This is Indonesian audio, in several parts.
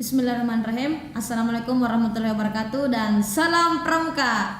Bismillahirrahmanirrahim. Assalamualaikum warahmatullahi wabarakatuh dan salam pramuka.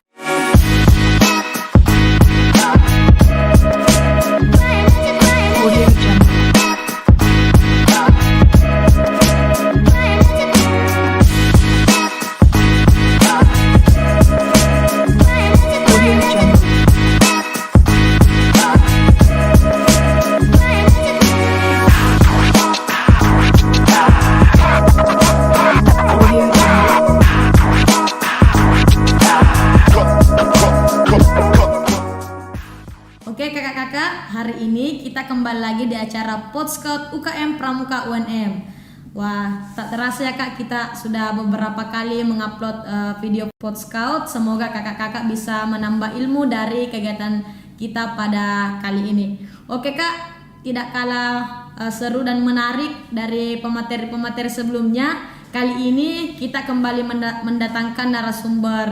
Oke kakak-kakak, hari ini kita kembali lagi di acara Podscout UKM Pramuka UNM. Wah, tak terasa ya kak, kita sudah beberapa kali mengupload video Podscout. Semoga kakak-kakak bisa menambah ilmu dari kegiatan kita pada kali ini. Oke kak, tidak kalah seru dan menarik dari pemateri-pemateri sebelumnya. Kali ini kita kembali mendatangkan narasumber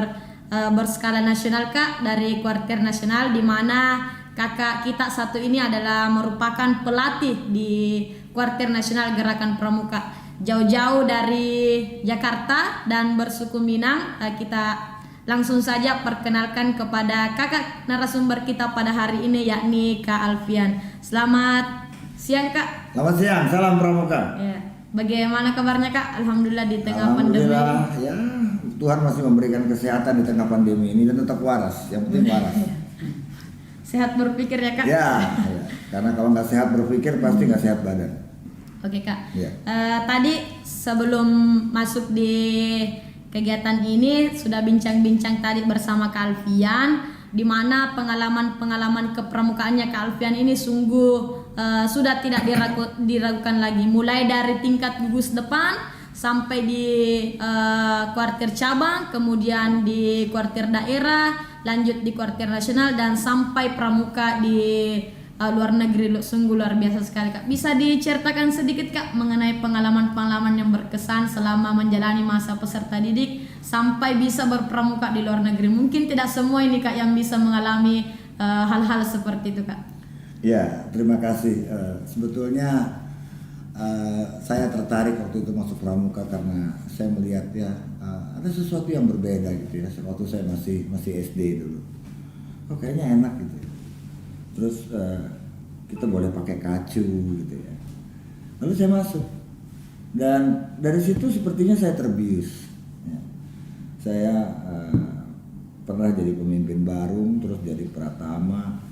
berskala nasional kak, dari Kuartir Nasional, di mana kakak kita satu ini adalah merupakan pelatih di Kuartir Nasional Gerakan Pramuka. Jauh-jauh dari Jakarta dan bersuku Minang. Kita langsung saja perkenalkan kepada kakak narasumber kita pada hari ini, yakni Kak Alfian. Selamat siang kak. Selamat siang, salam Pramuka. Ya. Bagaimana kabarnya kak? Alhamdulillah di tengah pandemi. Alhamdulillah, ya Tuhan masih memberikan kesehatan di tengah pandemi ini dan tetap waras. Yang penting waras. Sehat berpikir ya kak? Ya, karena kalau nggak sehat berpikir pasti nggak sehat badan. Oke kak. Ya. Tadi sebelum masuk di kegiatan ini sudah bincang-bincang tadi bersama Kak Alfian, di mana pengalaman kepramukaannya Kak Alfian ini sungguh sudah tidak diragukan lagi. Mulai dari tingkat gugus depan sampai di kuartir cabang, kemudian di kuartir daerah, lanjut di kuartir nasional, dan sampai pramuka di luar negeri. Sungguh luar biasa sekali kak. Bisa diceritakan sedikit kak mengenai pengalaman-pengalaman yang berkesan selama menjalani masa peserta didik sampai bisa berpramuka di luar negeri? Mungkin tidak semua ini kak yang bisa mengalami hal-hal seperti itu kak. Ya, terima kasih. Sebetulnya saya tertarik waktu itu masuk pramuka karena saya melihat ya ada sesuatu yang berbeda gitu ya. Waktu saya masih SD dulu, kayaknya enak gitu. Terus kita boleh pakai kacu gitu ya. Lalu saya masuk dan dari situ sepertinya saya terbius. Ya. Saya pernah jadi pemimpin barung, terus jadi pratama.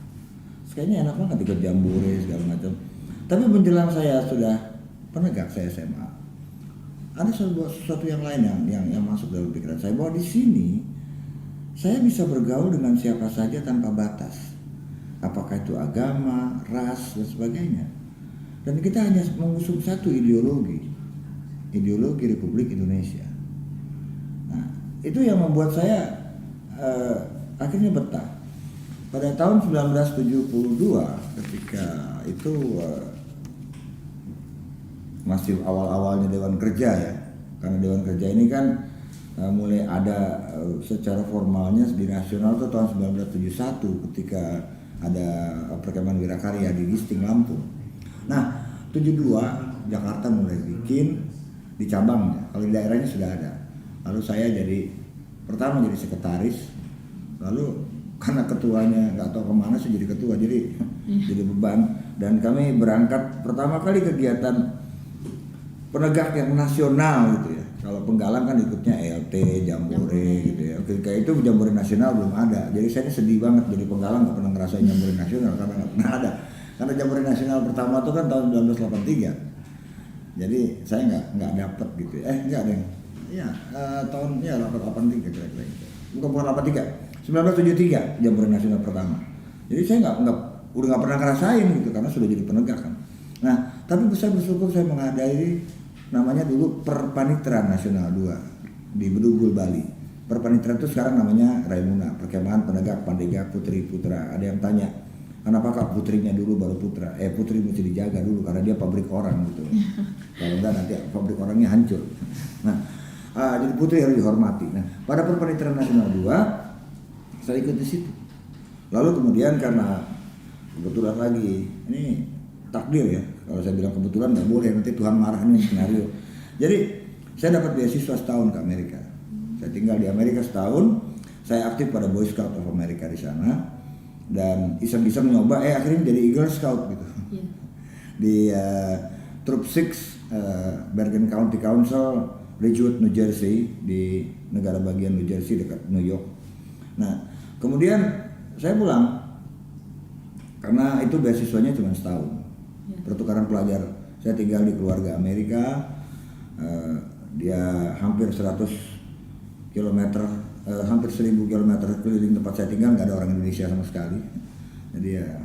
Kayaknya enak banget ikut jambore segala macam. Tapi menjelang saya sudah penegak, saya SMA, ada sesuatu yang lain yang masuk dalam pikiran saya, bahwa di sini saya bisa bergaul dengan siapa saja tanpa batas, apakah itu agama, ras dan sebagainya. Dan kita hanya mengusung satu ideologi Republik Indonesia. Nah, itu yang membuat saya akhirnya betah. Pada tahun 1972 ketika itu masih awal-awalnya Dewan Kerja ya, karena Dewan Kerja ini kan mulai ada secara formalnya di nasional itu tahun 1971 ketika ada Perkemahan Wirakarya di Gisting, Lampung. Nah, 72 Jakarta mulai bikin di cabangnya, kalau di daerahnya sudah ada. Lalu saya pertama jadi sekretaris, lalu karena ketuanya nggak tahu kemana, saya jadi ketua, jadi beban. Dan kami berangkat pertama kali kegiatan penegak yang nasional gitu ya. Kalau penggalang kan ikutnya ELT, jambore gitu ya. Ketika itu jambore nasional belum ada, jadi saya sedih banget jadi penggalang, nggak pernah ngerasain jambore nasional karena nggak pernah ada. Karena jambore nasional pertama itu kan tahun 1983, jadi saya nggak dapet gitu. Nggak ada yang, tahun 83 kira-kira itu. Bukan 83. 1973 jambore nasional pertama. Jadi saya udah nggak pernah ngerasain gitu karena sudah jadi penegak kan. Nah, tapi saya bersyukur saya menghadiri namanya dulu Perpanitran Nasional 2 di Bedugul, Bali. Perpanitran itu sekarang namanya Raimuna, Perkemahan Penegak Pandega Putri Putra. Ada yang tanya, kenapa kak putrinya dulu baru putra? Putri mesti dijaga dulu karena dia pabrik orang gitu. Kalau enggak nanti pabrik orangnya hancur. Nah, jadi putri harus dihormati. Nah, pada Perpanitran Nasional 2 saya ikut di situ. Lalu kemudian karena kebetulan lagi, ini takdir ya, kalau saya bilang kebetulan nggak boleh, nanti Tuhan marah nih skenario. Jadi Saya dapat beasiswa setahun ke Amerika. Saya tinggal di Amerika setahun. Saya aktif pada Boy Scout of America di sana. Dan iseng-iseng nyoba, akhirnya jadi Eagle Scout gitu. Iya. Di Troop 6 Bergen County Council, Ridgewood, New Jersey, di negara bagian New Jersey dekat New York. Nah, kemudian saya pulang karena itu beasiswanya cuma setahun. Pertukaran pelajar. Saya tinggal di keluarga Amerika. Dia hampir 100 km, hampir 1000 km keliling tempat saya tinggal, nggak ada orang Indonesia sama sekali. Jadi ya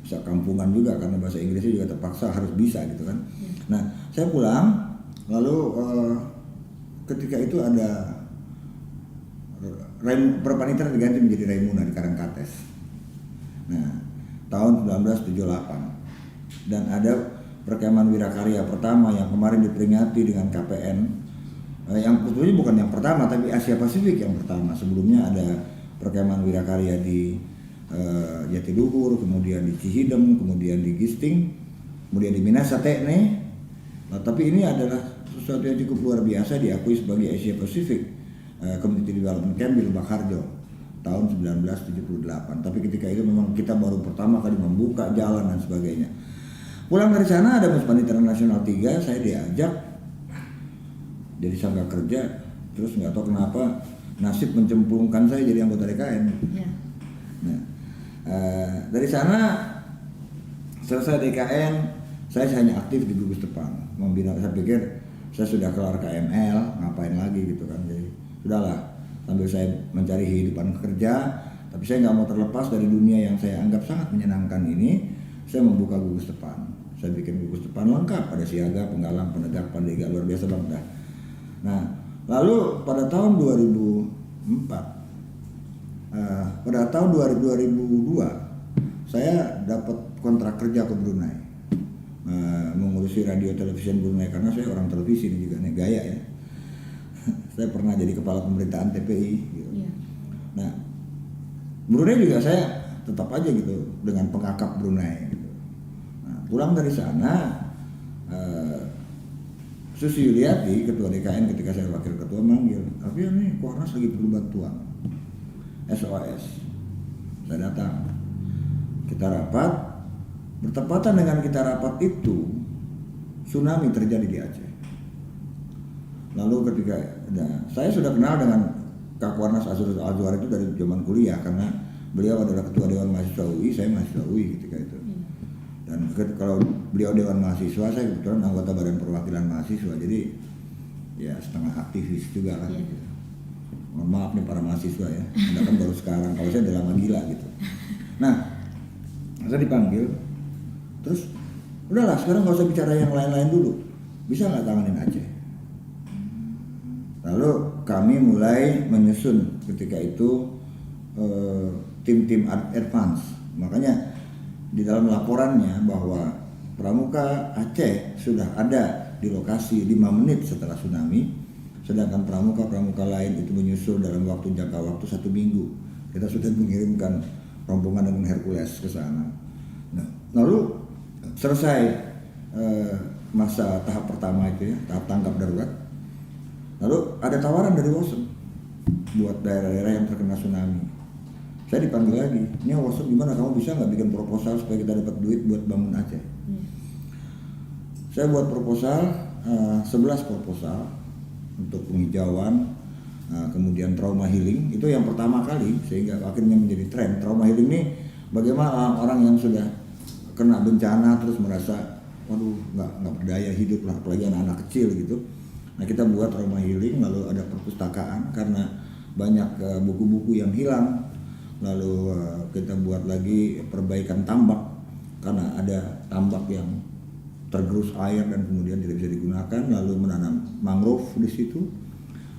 bisa kampungan juga karena bahasa Inggrisnya juga terpaksa harus bisa gitu kan. Nah, saya pulang, lalu ketika itu ada Perpanitra diganti menjadi Raimuna di Karangkates. Nah, tahun 1978, dan ada perkemahan Wirakarya pertama yang kemarin diperingati dengan KPN, yang sebetulnya bukan yang pertama tapi Asia Pasifik yang pertama. Sebelumnya ada perkemahan Wirakarya di Jatiluhur, kemudian di Cihideng, kemudian di Gisting, kemudian di Minasatene. Nah, tapi ini adalah sesuatu yang cukup luar biasa, diakui sebagai Asia Pasifik Community Development Camp di Lebak Harjo tahun 1978. Tapi ketika itu memang kita baru pertama kali membuka jalan dan sebagainya. Pulang dari sana ada Muspanitra Nasional 3, saya diajak jadi sangga kerja, terus nggak tahu kenapa nasib mencemplungkan saya jadi anggota DKN. Ya. Nah, dari sana selesai DKN, saya hanya aktif di gugus depan membina. Saya pikir saya sudah kelar KML, ngapain lagi gitu kan. Jadi sudahlah, sambil saya mencari kehidupan kerja, tapi saya nggak mau terlepas dari dunia yang saya anggap sangat menyenangkan ini. Saya membuka gugus depan. Saya bikin gugus depan lengkap, ada siaga, penggalang, penegak, pandega, luar biasa banget. Nah, lalu pada tahun 2004, pada tahun 2002, saya dapat kontrak kerja ke Brunei, mengurusi radio televisi Brunei, karena saya orang televisi ini juga nih, gaya ya. Saya pernah jadi kepala pemberitaan TPI gitu. Iya. Nah, Brunei juga saya tetap aja gitu dengan pengakap Brunei gitu. Nah, pulang dari sana, Susi Yuliati, ketua DKN ketika saya wakil ketua, manggil, tapi ini Kuarnas lagi perlu bantuan, SOS. Saya datang, kita rapat. Bertepatan dengan kita rapat itu, tsunami terjadi di Aceh. Lalu ketika, saya sudah kenal dengan Kak Kuarnas Azwar itu dari zaman kuliah, karena beliau adalah ketua Dewan Mahasiswa UI, saya mahasiswa UI ketika itu. Dan kalau beliau Dewan Mahasiswa, saya kebetulan anggota Badan Perwakilan Mahasiswa, jadi ya setengah aktivis juga lah. Gitu. Mohon maaf nih para mahasiswa ya, Anda kan baru sekarang, kalau saya udah lama gila gitu. Nah, saya dipanggil, terus udahlah sekarang nggak usah bicara yang lain-lain dulu, bisa nggak tanganin Aceh? Lalu kami mulai menyusun ketika itu tim-tim advance. Makanya di dalam laporannya bahwa Pramuka Aceh sudah ada di lokasi 5 menit setelah tsunami, sedangkan pramuka lain itu menyusul dalam jangka waktu 1 minggu. Kita sudah mengirimkan rombongan dengan Hercules ke sana. Nah, lalu selesai masa tahap pertama itu ya, tahap tanggap darurat. Lalu ada tawaran dari WOSEM buat daerah-daerah yang terkena tsunami. Saya dipanggil lagi, ini WOSEM gimana, kamu bisa nggak bikin proposal supaya kita dapat duit buat bangun Aceh? Saya buat proposal, 11 proposal untuk penghijauan, kemudian trauma healing, itu yang pertama kali sehingga akhirnya menjadi tren. Trauma healing ini bagaimana orang yang sudah kena bencana terus merasa, waduh nggak berdaya hidup lah, apalagi anak-anak kecil gitu. Nah, kita buat trauma healing, lalu ada perpustakaan karena banyak buku-buku yang hilang. Lalu kita buat lagi perbaikan tambak karena ada tambak yang tergerus air dan kemudian tidak bisa digunakan. Lalu menanam mangrove di situ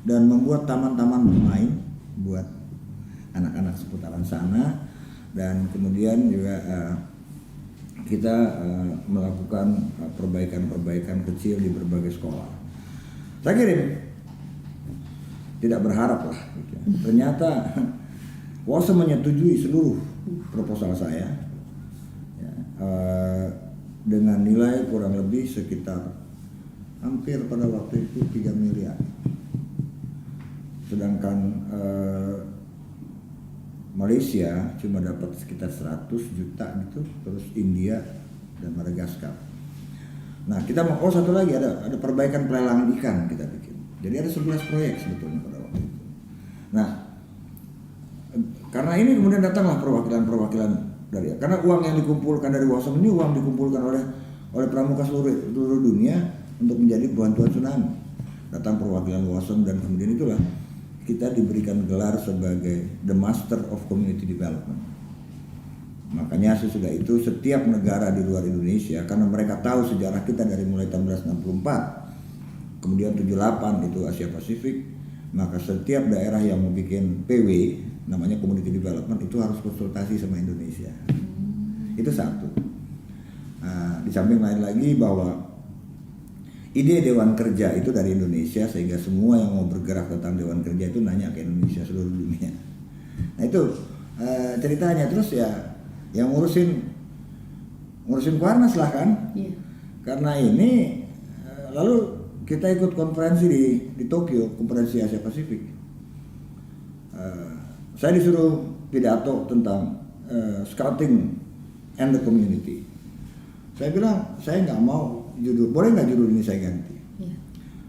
dan membuat taman-taman bermain buat anak-anak seputaran sana. Dan kemudian juga kita melakukan perbaikan-perbaikan kecil di berbagai sekolah. Saya kirim, tidak berharap lah. Gitu. Ternyata WOSEM menyetujui seluruh proposal saya ya, dengan nilai kurang lebih sekitar hampir pada waktu itu 3 miliar Malaysia cuma dapat sekitar 100 juta gitu, terus India dan Madagaskar. Nah kita mau, satu lagi ada perbaikan pelelangan ikan kita bikin. Jadi ada 11 proyek sebetulnya pada waktu itu. Nah karena ini kemudian datanglah perwakilan dari, karena uang yang dikumpulkan dari WOSOM ini uang dikumpulkan oleh pramuka seluruh dunia untuk menjadi bantuan tsunami. Datang perwakilan WOSOM dan kemudian itulah kita diberikan gelar sebagai The Master of Community Development. Makanya sesudah itu setiap negara di luar Indonesia, karena mereka tahu sejarah kita dari mulai tahun 1964, kemudian 78 itu Asia Pasifik, maka setiap daerah yang mau bikin PW, namanya Community Development, itu harus konsultasi sama Indonesia. Itu satu. Nah, di samping lain lagi bahwa ide Dewan Kerja itu dari Indonesia, sehingga semua yang mau bergerak tentang Dewan Kerja itu nanya ke Indonesia, seluruh dunia. Nah itu ceritanya. Terus ya yang ngurusin Kuarnas lah kan. Yeah. Karena ini lalu kita ikut konferensi di Tokyo, konferensi Asia Pasifik. Saya disuruh pidato tentang scouting and the community. Saya bilang saya nggak mau judul, boleh nggak judul ini saya ganti? Yeah.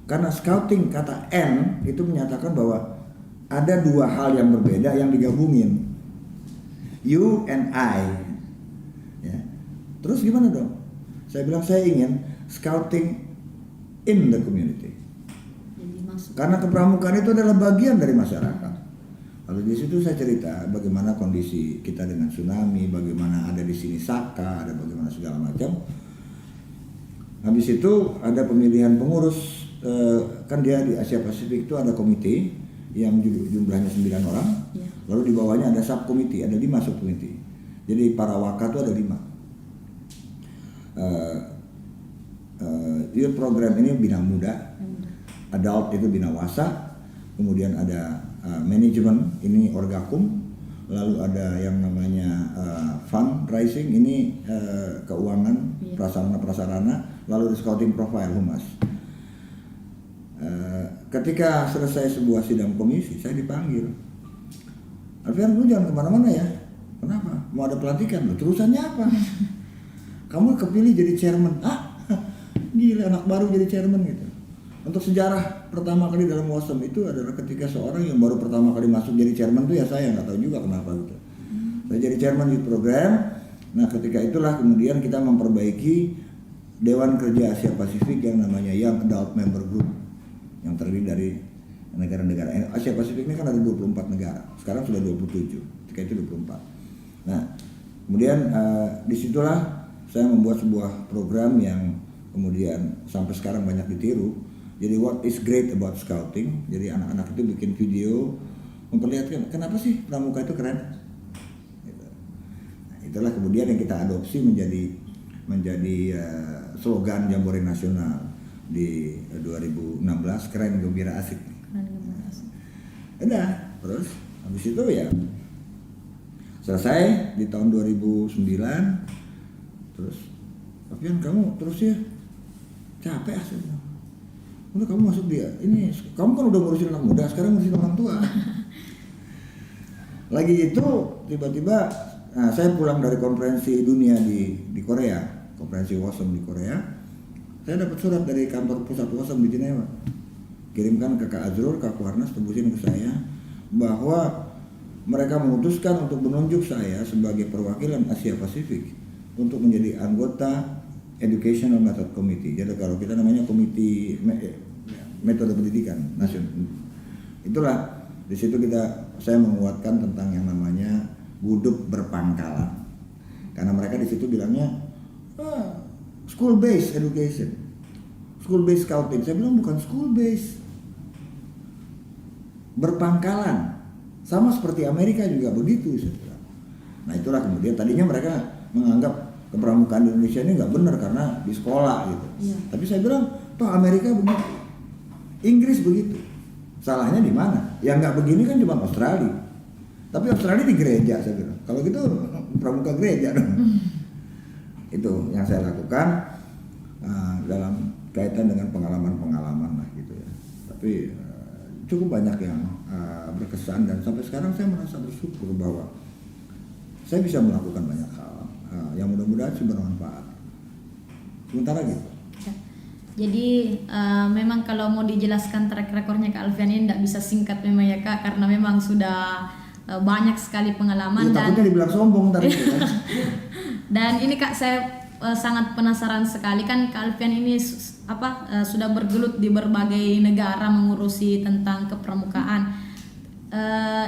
Karena scouting, kata N itu menyatakan bahwa ada dua hal yang berbeda yang digabungin, you and I. Ya. Terus gimana dong? Saya bilang saya ingin scouting in the community. Karena kepramukaan itu adalah bagian dari masyarakat. Lalu di situ saya cerita bagaimana kondisi kita dengan tsunami, bagaimana ada di sini Saka, ada bagaimana segala macam. Habis itu ada pemilihan pengurus, kan dia di Asia Pasifik itu ada komite yang jumlahnya 9 orang, ya. Lalu di bawahnya ada subkomite, ada 5 subkomite. Jadi para waka itu ada 5. Youth program ini bina muda, adult itu bina wasa, kemudian ada manajemen ini orgakum, lalu ada yang namanya fundraising ini keuangan, ya. Prasarana, lalu di scouting profile humas. Ketika selesai sebuah sidang komisi, saya dipanggil. Alfian, lu jangan kemana-mana ya. Kenapa? Mau ada pelantikan. Terusannya apa? Kamu kepilih jadi chairman. Gila, anak baru jadi chairman gitu. Untuk sejarah pertama kali dalam WOSOM itu adalah ketika seorang yang baru pertama kali masuk jadi chairman itu ya saya, nggak tahu juga kenapa gitu. Saya jadi chairman di program. Nah ketika itulah kemudian kita memperbaiki Dewan Kerja Asia Pasifik yang namanya Young Adult Member Group, yang terdiri dari negara-negara Asia Pasifik ini kan ada 24 negara, sekarang sudah 27, ketika itu 24. Nah kemudian disitulah saya membuat sebuah program yang kemudian sampai sekarang banyak ditiru. Jadi what is great about scouting, jadi anak-anak itu bikin video memperlihatkan kenapa sih pramuka itu keren. Nah, itulah kemudian yang kita adopsi menjadi slogan Jambore Nasional di 2016, keren gembira asik. Udah, terus habis itu ya selesai di tahun 2009. Terus Alfian, kamu terus ya capek aslinya. Udah kamu masuk dia ini, kamu kan udah ngurusin anak muda, sekarang ngurusin orang tua. Lagi itu tiba-tiba saya pulang dari konferensi dunia di Korea, konferensi WOSOM di Korea. Saya dapat surat dari kantor pusat WOSOM di Jenewa, kirimkan ke Kak Azrul, Kak Kuarnas, tembusin ke saya bahwa mereka memutuskan untuk menunjuk saya sebagai perwakilan Asia Pasifik untuk menjadi anggota Educational Method Committee. Jadi kalau kita namanya komite metode pendidikan nasional. Itulah di situ saya menguatkan tentang yang namanya guduk berpangkalan. Karena mereka di situ bilangnya school based education, school based scouting. Saya bilang bukan school based, berpangkalan. Sama seperti Amerika juga begitu. Nah itulah kemudian tadinya mereka menganggap kepramukaan di Indonesia ini nggak benar karena di sekolah gitu. Ya. Tapi saya bilang, toh Amerika begitu, Inggris begitu. Salahnya di mana? Yang nggak begini kan cuma Australia. Tapi Australia di gereja saya bilang. Kalau gitu pramuka gereja dong. Itu yang saya lakukan dalam kaitan dengan pengalaman-pengalaman lah gitu ya. Tapi cukup banyak yang berkesan dan sampai sekarang saya merasa bersyukur bahwa saya bisa melakukan banyak hal yang mudah-mudahan sih bermanfaat. Sementara gitu. Ya. Jadi memang kalau mau dijelaskan track recordnya Kak Alfian ini tidak bisa singkat memang ya Kak, karena memang sudah banyak sekali pengalaman Ya, takutnya dibilang sombong ntar gitu kan. Dan ini Kak, saya sangat penasaran sekali, kan Kak Alfian ini sudah bergelut di berbagai negara mengurusi tentang kepramukaan.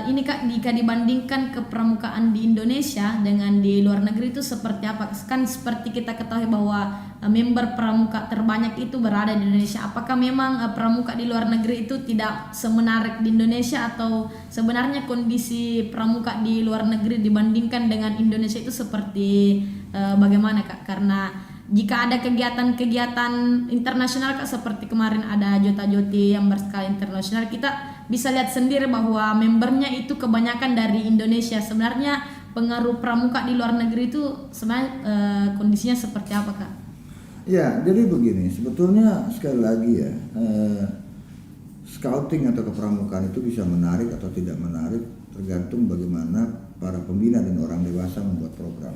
Ini Kak, jika dibandingkan kepramukaan di Indonesia dengan di luar negeri itu seperti apa? Kan seperti kita ketahui bahwa member pramuka terbanyak itu berada di Indonesia. Apakah memang pramuka di luar negeri itu tidak semenarik di Indonesia, atau sebenarnya kondisi pramuka di luar negeri dibandingkan dengan Indonesia itu seperti bagaimana Kak? Karena jika ada kegiatan-kegiatan internasional Kak, seperti kemarin ada Jota Joti yang berskala internasional, kita bisa lihat sendiri bahwa membernya itu kebanyakan dari Indonesia. Sebenarnya pengaruh pramuka di luar negeri itu sebenarnya kondisinya seperti apa Kak? Ya, jadi begini, sebetulnya sekali lagi ya, scouting atau kepramukaan itu bisa menarik atau tidak menarik tergantung bagaimana para pembina dan orang dewasa membuat program.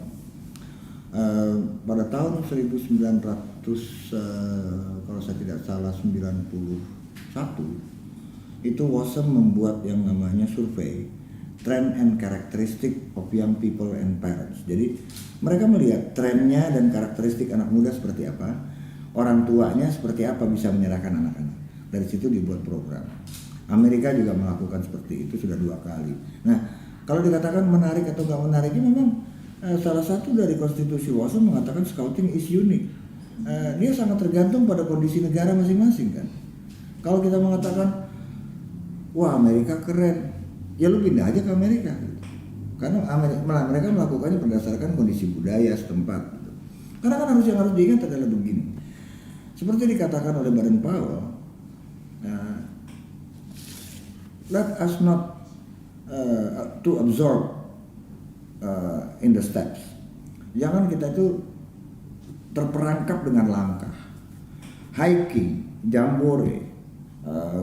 Pada tahun 1900 kalau saya tidak salah 91 itu WOSM membuat yang namanya survei Trend and Characteristic of Young People and Parents. Jadi mereka melihat trennya dan karakteristik anak muda seperti apa, orang tuanya seperti apa bisa menyerahkan anak-anak. Dari situ dibuat program. Amerika juga melakukan seperti itu sudah 2 kali. Nah, kalau dikatakan menarik atau nggak menarik, ini memang salah satu dari konstitusi WOSM mengatakan scouting is unique. Dia sangat tergantung pada kondisi negara masing-masing kan. Kalau kita mengatakan, wah Amerika keren, ya lu pindah aja ke Amerika. Karena mereka melakukannya berdasarkan kondisi budaya setempat. Karena kan yang harus diingat adalah begini. Seperti dikatakan oleh Baden Powell, let us not to absorb in the steps. Jangan kita itu terperangkap dengan langkah. Hiking, jambore,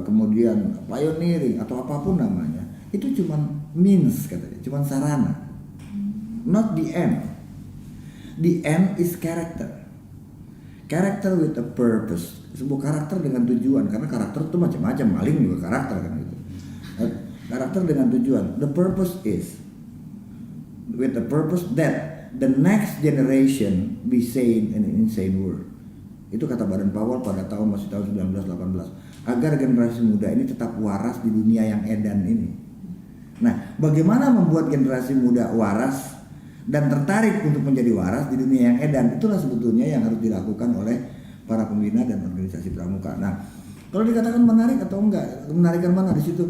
kemudian pioneering atau apapun namanya, itu cuma means katanya, cuma sarana, not the end. The end is character with a purpose, sebuah karakter dengan tujuan, karena karakter itu macam-macam, maling juga karakter kan gitu. Karakter dengan tujuan. The purpose is with the purpose that the next generation be sane in an insane world. Itu kata Baden Powell pada tahun 1918, agar generasi muda ini tetap waras di dunia yang edan ini. Nah, bagaimana membuat generasi muda waras dan tertarik untuk menjadi waras di dunia yang edan, itulah sebetulnya yang harus dilakukan oleh para pembina dan organisasi pramuka. Nah, kalau dikatakan menarik atau enggak, menarikan mana di situ?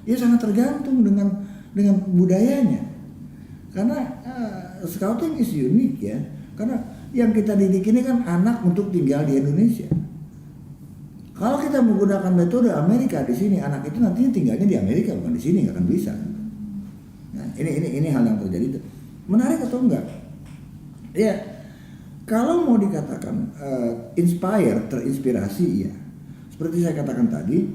Ya sangat tergantung dengan budayanya. Karena scouting is unique ya. Karena yang kita didik ini kan anak untuk tinggal di Indonesia. Kalau kita menggunakan metode Amerika di sini, anak itu nantinya tinggalnya di Amerika bukan di sini, nggak akan bisa. Nah, ini hal yang terjadi. Menarik atau enggak? Ya, kalau mau dikatakan terinspirasi ya. Seperti saya katakan tadi,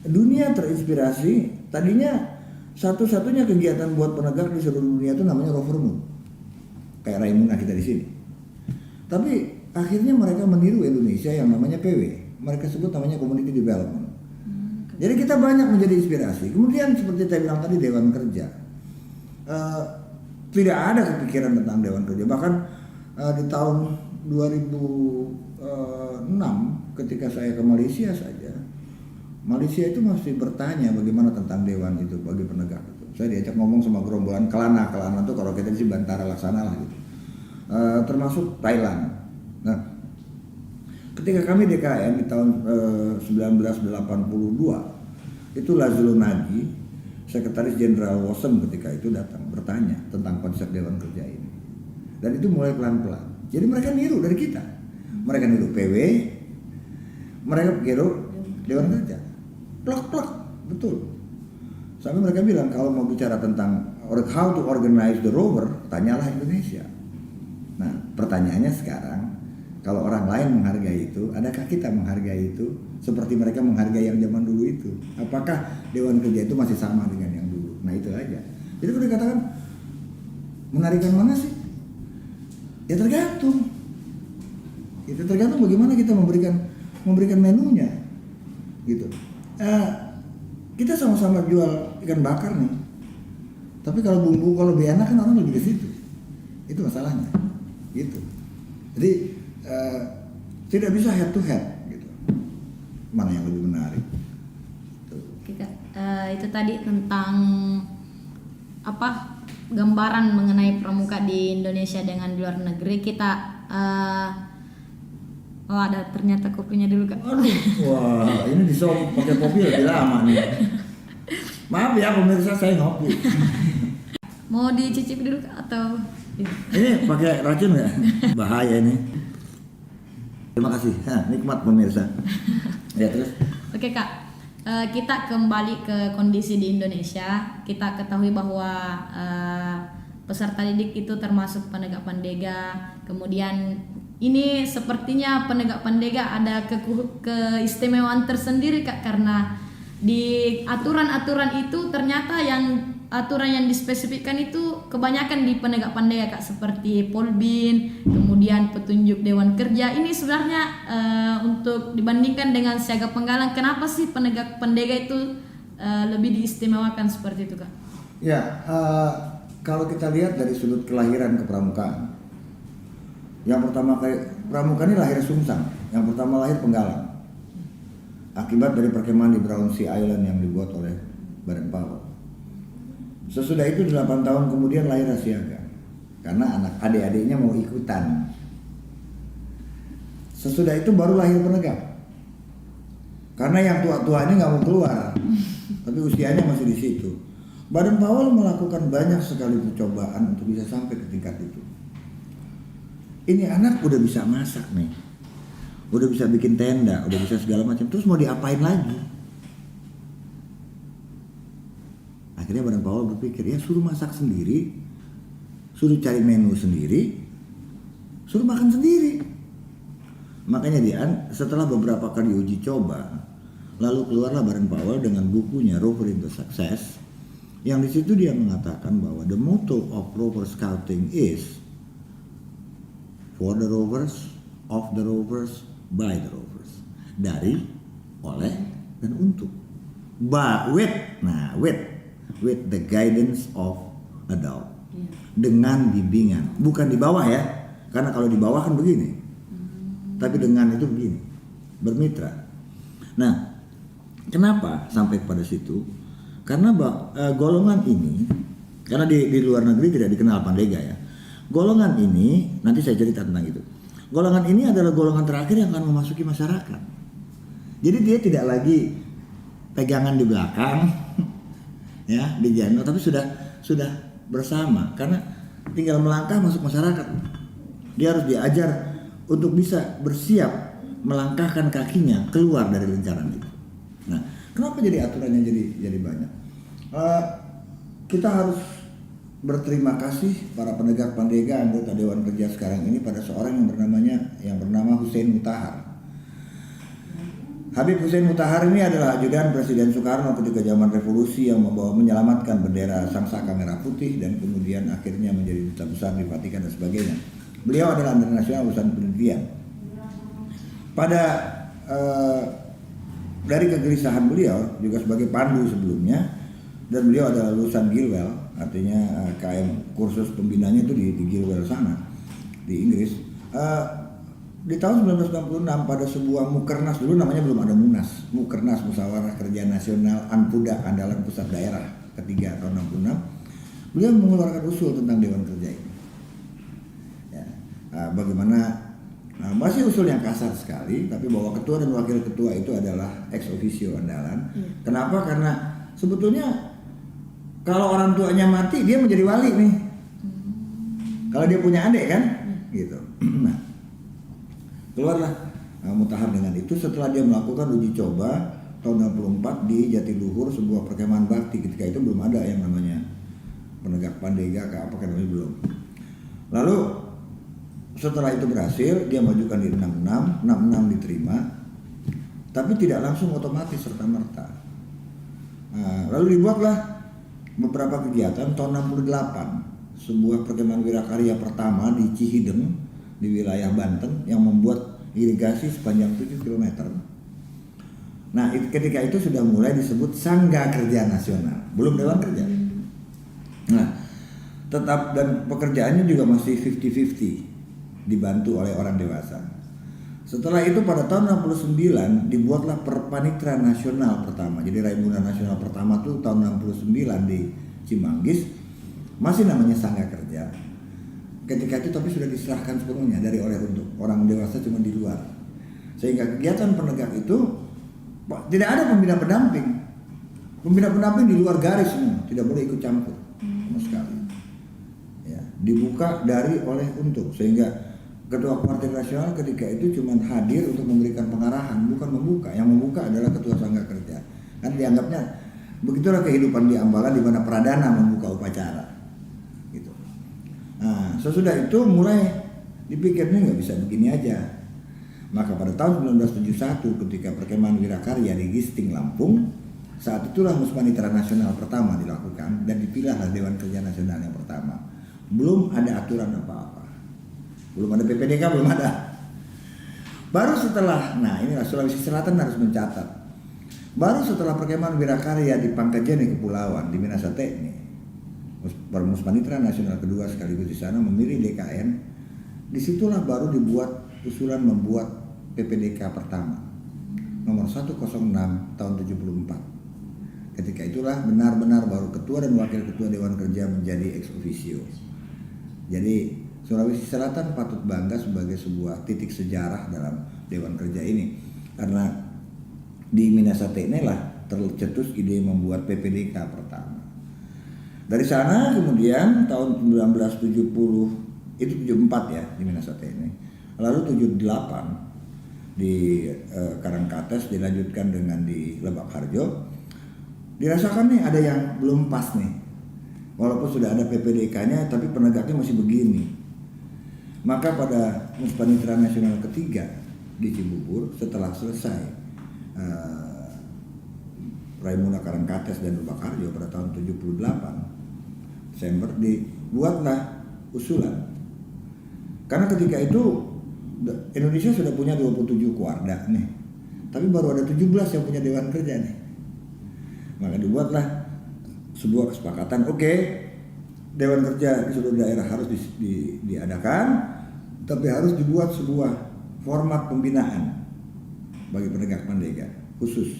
dunia terinspirasi. Tadinya satu-satunya kegiatan buat penegak di seluruh dunia itu namanya Rover Moon, kayak Raimuna kita di sini. Tapi akhirnya mereka meniru Indonesia yang namanya PW. Mereka sebut namanya Community Development. Jadi kita banyak menjadi inspirasi. Kemudian seperti saya bilang tadi, Dewan Kerja. Tidak ada kepikiran tentang Dewan Kerja. Bahkan di tahun 2006 ketika saya ke Malaysia saja, Malaysia itu masih bertanya bagaimana tentang Dewan itu bagi penegak itu. Saya diajak ngomong sama gerombolan kelana itu kalau kita di Bantara Laksana lah gitu. Termasuk Thailand. Nah, ketika kami DKM di tahun 1982, itu Lazlo Nagy, Sekretaris Jenderal WOSM ketika itu datang bertanya tentang konsep Dewan Kerja ini. Dan itu mulai pelan-pelan. Jadi mereka niru dari kita. Mereka niru PW, mereka niru Dewan Kerja. Plek-plek, betul. Sampai mereka bilang kalau mau bicara tentang how to organize the rover, tanyalah Indonesia. Nah, pertanyaannya sekarang, kalau orang lain menghargai itu, adakah kita menghargai itu seperti mereka menghargai yang zaman dulu itu? Apakah Dewan Kerja itu masih sama dengan yang dulu? Nah, itu aja. Jadi kalau dikatakan Menarikan mana sih? Ya tergantung. Itu tergantung bagaimana kita memberikan menunya, gitu. Kita sama-sama jual ikan bakar nih, tapi kalau bumbu, kalau lebih enak kan orang lebih ke situ. Itu masalahnya, gitu. Jadi tidak bisa head to head, gitu. Mana yang lebih menarik? Oke, Kak. Itu tadi tentang gambaran mengenai pramuka di Indonesia dengan di luar negeri. Kita ada ternyata kopinya dulu, Kak. Aduh, wah ini disogok pakai kopi lebih lama nih. Maaf ya pemirsa, saya ngopi. Mau dicicip dulu, Kak, atau Ini pakai racun nggak? Bahaya ini. Terima kasih. Nikmat pemirsa. Ya terus. Oke, Kak. Kita kembali ke kondisi di Indonesia. Kita ketahui bahwa peserta didik itu termasuk penegak pandega. Kemudian ini sepertinya penegak pandega ada keistimewaan tersendiri, Kak, karena di aturan-aturan itu ternyata aturan yang dispesifikkan itu kebanyakan di penegak pandega, Kak, seperti Polbin, kemudian petunjuk Dewan Kerja. Ini sebenarnya untuk dibandingkan dengan siaga penggalang, kenapa sih penegak pandega itu lebih diistimewakan seperti itu, Kak? Ya, kalau kita lihat dari sudut kelahiran kepramukaan, yang pertama kali pramuka ini lahir sungsang, yang pertama lahir penggalang, akibat dari perkemahan di Brownsea Island yang dibuat oleh Baden Powell. Sesudah itu 8 tahun kemudian lahir siaga, karena anak adik-adiknya mau ikutan. Sesudah itu baru lahir penegak, karena yang tua-tua ini nggak mau keluar, tapi usianya masih di situ. Baden Powell melakukan banyak sekali percobaan untuk bisa sampai ke tingkat itu. Ini anak udah bisa masak nih, udah bisa bikin tenda, udah bisa segala macam. Terus mau diapain lagi? Akhirnya Baden Powell berpikir, ya suruh masak sendiri, suruh cari menu sendiri, suruh makan sendiri. Makanya setelah beberapa kali uji coba, lalu keluarlah Baden Powell dengan bukunya Rover into Success, yang di situ dia mengatakan bahwa the motto of rover scouting is for the rovers, of the rovers, by the rovers. Dari, oleh, dan untuk. With the guidance of adult. Dengan bimbingan. Bukan di bawah ya, karena kalau di bawah kan begini. Tapi dengan itu begini, bermitra. Nah, kenapa sampai pada situ? Karena golongan ini, karena di luar negeri tidak dikenal pandega ya. Golongan ini, nanti saya cerita tentang itu. Golongan ini adalah golongan terakhir yang akan memasuki masyarakat. Jadi dia tidak lagi pegangan di belakang, ya, di jano, tapi sudah bersama. Karena tinggal melangkah masuk masyarakat. Dia harus diajar untuk bisa bersiap melangkahkan kakinya keluar dari lingkaran itu. Nah, kenapa jadi aturannya jadi banyak? Kita harus berterima kasih para penegak pandega anggota Dewan Kerja sekarang ini pada seorang yang bernama Hussein Mutahar. Habib Hussein Mutahar ini adalah ajudan Presiden Soekarno ketika zaman revolusi yang menyelamatkan bendera Sangsaka Merah Putih dan kemudian akhirnya menjadi duta besar di Vatikan dan sebagainya. Beliau adalah internasional urusan penelitian. Dari kegelisahan beliau juga sebagai pandu sebelumnya, dan beliau adalah lulusan Gilwell, artinya KM kursus pembinanya itu di Gilwell sana di Inggris. Di tahun 1966 pada sebuah mukernas, dulu namanya belum ada Munas, Mukernas Musyawarah Kerja Nasional Anpuda Andalan Pusat Daerah ketiga tahun 66, beliau mengeluarkan usul tentang Dewan Kerja ini. Ya, bagaimana masih usul yang kasar sekali, tapi bahwa ketua dan wakil ketua itu adalah ex officio andalan. Kenapa? Karena sebetulnya kalau orang tuanya mati, dia menjadi wali nih. Kalau dia punya adik kan, gitu. Nah, keluarlah Mutahar dengan itu setelah dia melakukan uji coba tahun 64 di Jatiluhur, sebuah perkemahan bakti. Ketika itu belum ada yang namanya penegak pandega, apa kan belum. Lalu setelah itu berhasil, dia majukan di 66 diterima, tapi tidak langsung otomatis serta-merta. Lalu dibuatlah beberapa kegiatan tahun 68 sebuah perkemahan wirakarya pertama di Cihideng di wilayah Banten yang membuat irigasi sepanjang 7 km. Nah, ketika itu sudah mulai disebut Sangga Kerja Nasional, belum Dewan Kerja. Nah, tetap dan pekerjaannya juga masih 50-50, dibantu oleh orang dewasa. Setelah itu pada tahun 69 dibuatlah Perpanitra Nasional pertama. Jadi Raimuna Nasional pertama tuh tahun 69 di Cimanggis, masih namanya Sangga Kerja. Ketika itu tapi sudah diserahkan sepenuhnya dari oleh untuk orang dewasa cuma di luar. Sehingga kegiatan penegak itu tidak ada pembina pendamping. Pembina pendamping di luar garis semua, tidak boleh ikut campur sama sekali. Ya, dibuka dari oleh untuk, sehingga Ketua Partai Nasional ketika itu cuma hadir untuk memberikan pengarahan, bukan membuka. Yang membuka adalah Ketua Sangga Kerja. Kan dianggapnya begitulah kehidupan di Ambalan, di mana Pradana membuka upacara. Gitu. Nah, sesudah itu mulai dipikirnya nggak bisa begini aja. Maka pada tahun 1971 ketika perkemahan wirakarya di Gisting, Lampung, saat itulah Muspanitra Nasional pertama dilakukan dan dipilihlah Dewan Kerja Nasional yang pertama. Belum ada aturan apa-apa. Belum ada PPDK, belum ada. Baru setelah, nah inilah Sulawesi Selatan harus mencatat. Baru setelah perkemahan wirakarya di Pangkajene Kepulauan di Minahasa ini, Muspanitra Nasional kedua sekaligus di sana memilih DKN. Disitulah baru dibuat usulan membuat PPDK pertama nomor 106 tahun 74. Ketika itulah benar-benar baru ketua dan wakil ketua Dewan Kerja menjadi ex officio. Jadi Sulawesi Selatan patut bangga sebagai sebuah titik sejarah dalam Dewan Kerja ini, karena di Minahasa inilah tercetus ide membuat PPDK pertama. Dari sana kemudian tahun 1970 itu 74 ya di Minahasa ini, lalu 78 di Karangkates, dilanjutkan dengan di Lebak Harjo. Dirasakan nih ada yang belum pas nih, walaupun sudah ada PPDK-nya tapi penegaknya masih begini. Maka pada Muspanitra Nasional ketiga di Cibubur setelah selesai Raimuna Karangkates dan Lebak Harjo pada tahun 78 Desember dibuatlah usulan. Karena ketika itu Indonesia sudah punya 27 kuarda nih, tapi baru ada 17 yang punya Dewan Kerja nih. Maka dibuatlah sebuah kesepakatan, oke, Dewan Kerja di seluruh daerah harus diadakan, tapi harus dibuat sebuah format pembinaan bagi penegak pandega khusus.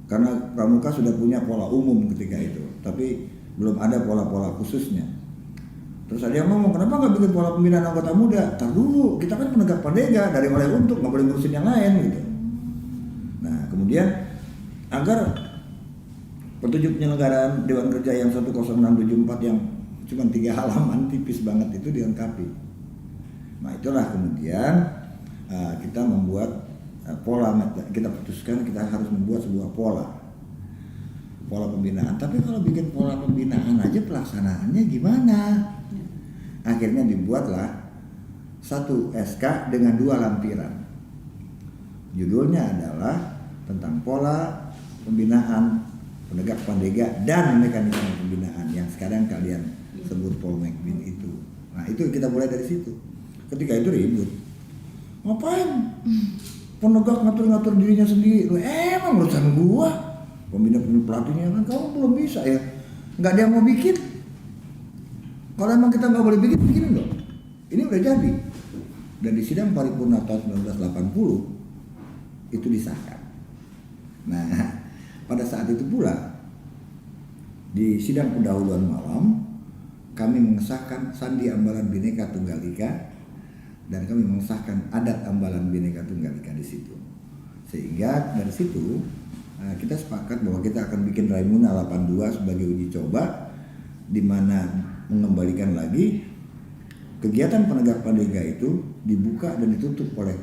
Karena Pramuka sudah punya pola umum ketika itu, tapi belum ada pola-pola khususnya. Terus ada yang ngomong, kenapa nggak bikin pola pembinaan anggota muda? Tar dulu, kita kan penegak pandega dari mulai untuk, nggak boleh ngurusin yang lain gitu. Nah kemudian agar petunjuk penyelenggaraan Dewan Kerja yang 10674 yang cuma 3 halaman tipis banget itu dilengkapi. Nah itulah kemudian kita membuat pola, kita putuskan kita harus membuat sebuah pola pembinaan. Tapi kalau bikin pola pembinaan aja pelaksanaannya gimana? Akhirnya dibuatlah satu SK dengan 2 lampiran. Judulnya adalah tentang pola pembinaan penegak pandega dan mekanisme pembinaan yang sekarang kalian sebut Polmekbin itu. Nah itu kita mulai dari situ. Ketika itu ribut, ngapain penegak ngatur-ngatur dirinya sendiri? Emang urusan gua, pembina pelatihnya kan kamu belum bisa ya, nggak ada yang mau bikin. Kalau emang kita nggak boleh bikin, bikinin dong. Ini udah jadi. Dan di sidang paripurna tahun 1980 itu disahkan. Nah pada saat itu pula di sidang pendahuluan malam kami mengesahkan Sandi Ambalan Bhinneka Tunggal Ika dan kami mengesahkan adat Ambalan Bhinneka Tunggal Ika di situ. Sehingga dari situ kita sepakat bahwa kita akan bikin Raimuna 82 sebagai uji coba, di mana mengembalikan lagi kegiatan penegak pandega itu dibuka dan ditutup oleh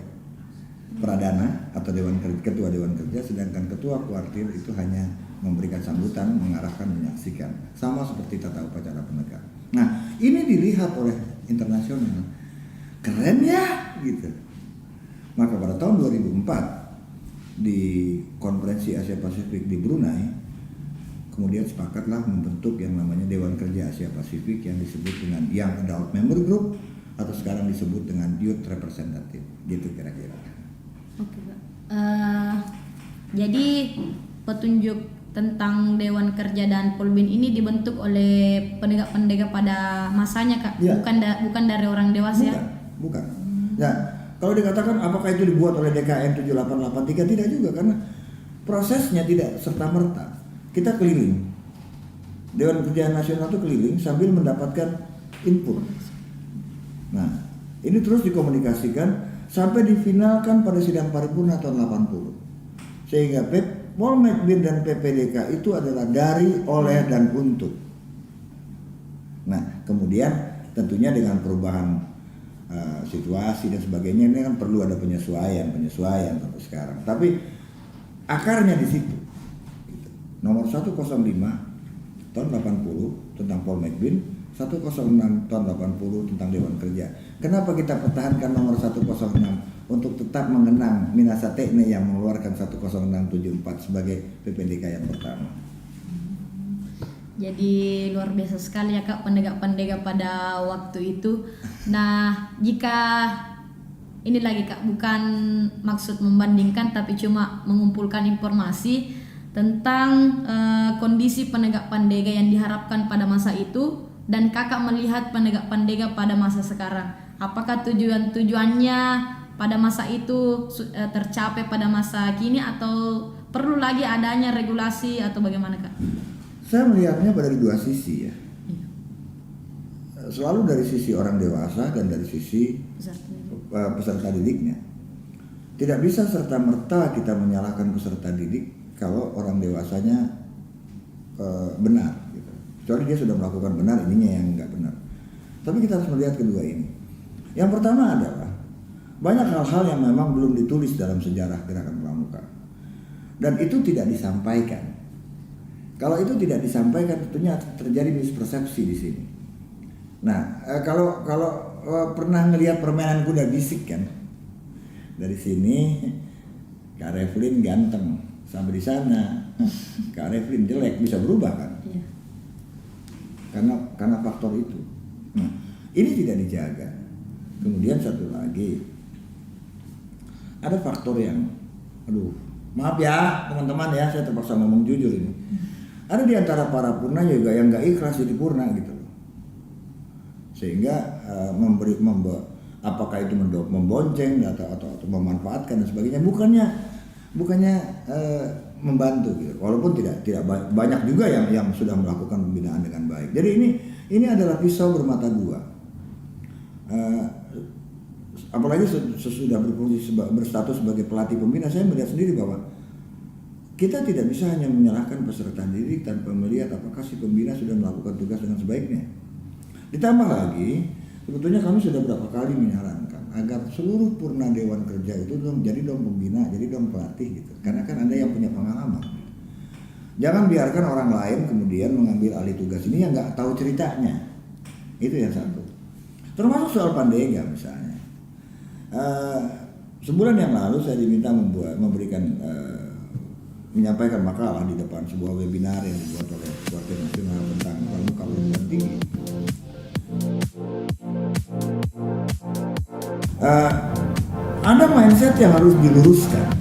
Pradana atau Ketua Dewan Kerja, sedangkan Ketua Kuartir itu hanya memberikan sambutan, mengarahkan, menyaksikan, sama seperti tata upacara penegak. Nah ini dilihat oleh internasional, keren ya gitu. Maka pada tahun 2004 di konferensi Asia Pasifik di Brunei, kemudian sepakatlah membentuk yang namanya Dewan Kerja Asia Pasifik yang disebut dengan Young Adult Member Group atau sekarang disebut dengan Youth Representative, gitu kira-kira. Oke, Kak. Jadi petunjuk tentang Dewan Kerja dan Polbin ini dibentuk oleh penegak-penegak pada masanya, Kak. Ya. Bukan dari orang dewasa ya. Bukan. Ya, kalau dikatakan apakah itu dibuat oleh DKM 7883, tidak juga, karena prosesnya tidak serta-merta. Kita keliling. Dewan Kerja Nasional itu keliling sambil mendapatkan input. Nah, ini terus dikomunikasikan sampai difinalkan pada sidang paripurna tahun 80. Sehingga Polmekbin dan PPDK itu adalah dari, oleh, dan untuk. Nah, kemudian tentunya dengan perubahan situasi dan sebagainya, ini kan perlu ada penyesuaian sampai sekarang. Tapi akarnya di situ. Nomor 105 tahun 80 tentang Polmekbin, 106 tahun 80 tentang Dewan Kerja. Kenapa kita pertahankan nomor 106? Untuk tetap mengenang Minasa Tekne yang mengeluarkan 10674 sebagai PPDK yang pertama. Jadi luar biasa sekali ya, Kak, penegak-penegak pada waktu itu. Nah, jika ini lagi, Kak, bukan maksud membandingkan tapi cuma mengumpulkan informasi tentang kondisi penegak-penegak yang diharapkan pada masa itu, dan Kakak melihat penegak-penegak pada masa sekarang. Apakah tujuannya pada masa itu tercapai pada masa kini, atau perlu lagi adanya regulasi atau bagaimana, Kak? Saya melihatnya dari dua sisi ya. Selalu dari sisi orang dewasa dan dari sisi peserta didiknya. Tidak bisa serta-merta kita menyalahkan peserta didik kalau orang dewasanya benar gitu. Kecuali dia sudah melakukan benar, ininya yang enggak benar. Tapi kita harus melihat kedua ini. Yang pertama adalah banyak hal-hal yang memang belum ditulis dalam sejarah Gerakan Pramuka, dan itu tidak disampaikan. Kalau itu tidak disampaikan, tentunya terjadi mispersepsi di sini. Nah, kalau pernah ngelihat permainan kuda bisik kan, dari sini Kak Reflin ganteng, sampai di sana Kak Reflin jelek, bisa berubah kan? Iya. Karena faktor itu. Nah, ini tidak dijaga. Kemudian satu lagi, ada faktor yang, maaf ya teman-teman ya, saya terpaksa ngomong jujur ini. Ada di antara para purna juga yang nggak ikhlas jadi purna gitu loh. Sehingga apakah itu membonceng atau memanfaatkan dan sebagainya, bukannya membantu gitu. Walaupun tidak banyak juga yang sudah melakukan pembinaan dengan baik. Jadi ini adalah pisau bermata dua. Apalagi sesudah berfungsi berstatus sebagai pelatih pembina, saya melihat sendiri bahwa kita tidak bisa hanya menyalahkan peserta didik tanpa melihat apakah si pembina sudah melakukan tugas dengan sebaiknya. Ditambah lagi, sebetulnya kami sudah berapa kali menyarankan agar seluruh purna Dewan Kerja itu jadi pembina, jadi pelatih gitu. Karena kan ada yang punya pengalaman. Jangan biarkan orang lain kemudian mengambil alih tugas ini yang nggak tahu ceritanya. Itu yang satu. Termasuk soal Pandega misalnya. Sebulan yang lalu saya diminta menyampaikan makalah di depan sebuah webinar yang dibuat oleh Wakil Nasional tentang Pramuka Perguruan Tinggi. Ada mindset yang harus diluruskan.